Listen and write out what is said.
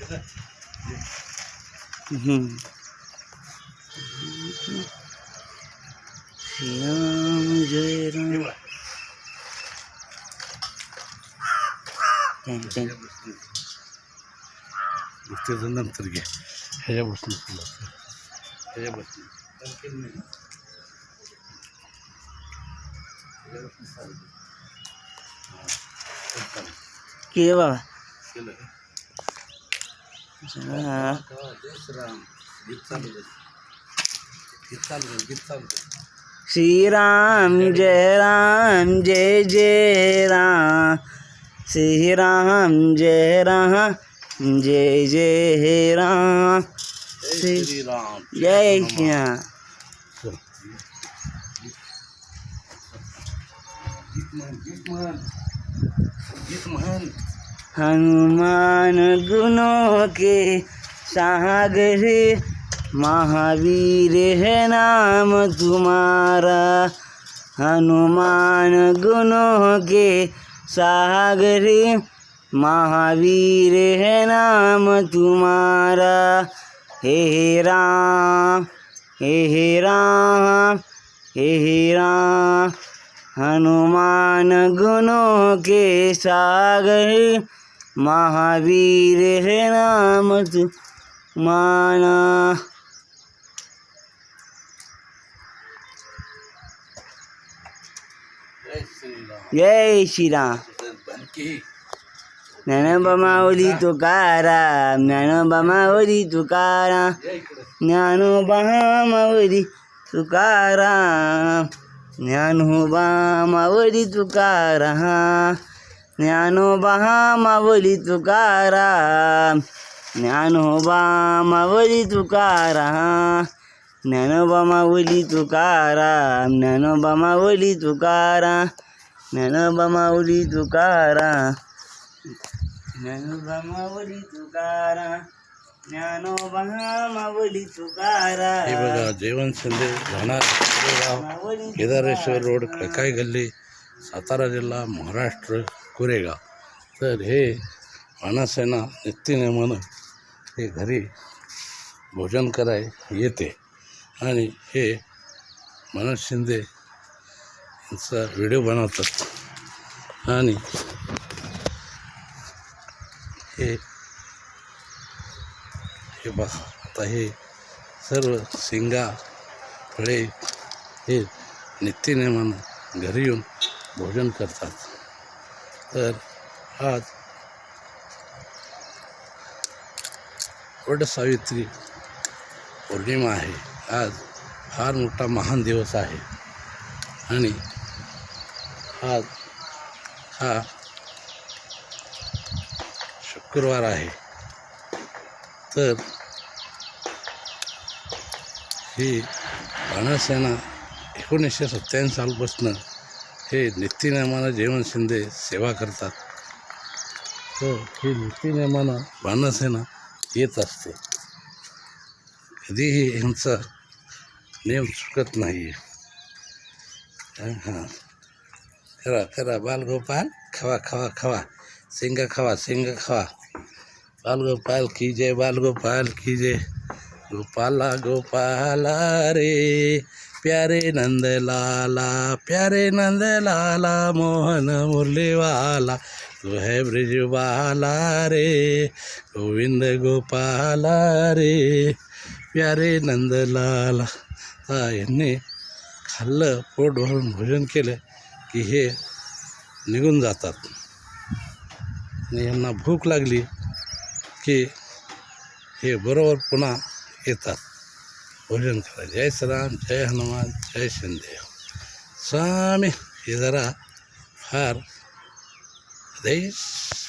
श्रीराम जय राम. त्याचं नंतर घ्या. ह्याच्या बसून ह्याच्या बसून के बाबा केलं. हा. गीत चालू कर. गीत चालू कर. गीत चालू कर. श्रीराम जय जय राम. श्रीराम जय जय राम. श्रीराम जय श्री राम. गीत म्हण. हनुमान गुणों के सागर, महावीर है नाम तुम्हारा. हनुमान गुणों के सागर, महावीर है नाम तुम्हारा. हे राम हे राम हे राम. हनुमान गुणों के सागर, महावीर है नाम तुम्हारा. जय श्रीराम. जय श्री राम. बनकी. ज्ञानोबा माऊली तुकाराम. ज्ञानोबा माऊली तुकाराम. ज्ञानोबा माऊली तुकाराम. ज्ञानोबा माऊली तुकाराम. ज्ञानोबा माऊली तुकाराम. ज्ञानोबा माऊली तुकाराम. ज्ञानोबा माऊली तुकाराम. ज्ञानोबा माऊली तुकाराम. ज्ञानोबा माऊली तुकाराम. ज्ञानोबा माऊली तुकाराम. ज्ञानोबा माऊली तुकाराम. हे बघा जयवंत शिंदे राहणार कोरेगाव, केदारेश्वर रोड, खडकाई गल्ली, सातारा जिल्हा, महाराष्ट्र, कोरेगाव. तर हे वानरसेना नित्यनेमानं हे घरी भोजन कराय येते आणि हे मनोज शिंदे यांचा व्हिडिओ बनवतात. आणि हे बघा आता हे सर्व शेंगा फळे हे नित्यनेमानं घरी येऊन भोजन करतात. तर आज वटसावित्री पौर्णिमा आहे. आज फार मोठा महान दिवस आहे आणि आज हा शुक्रवार आहे. तर ही वानरसेना 1997 सालपासून हे नित्यनेमानं जयवंत शिंदे सेवा करतात. तर ही नित्यनेमानं वानरसेना येत असते. कधीही ह्यांचा नियम चुकत नाही. हां करा करा बालगोपाल खावा खावा खावा. शेंगा खावा शेंगा खावा. बालगोपाल की जय. बालगोपाल की जय. गोपाला गोपाला रे प्यारे नंद लाला. प्यारे नंद लाला मोहन मुरली वाला. तू है ब्रिजवाला रे गोविंद गोपाला रे प्यारे नंद लाला. यांनी खाल्लं, पोट भरून भोजन केलं की हे निघून जातात. आणि यांना भूक लागली की हे बरोबर पुन्हा येतात भोजन करायला. जय श्रीराम. जय हनुमान. जय शिंदे. स्वामी हे जरा फार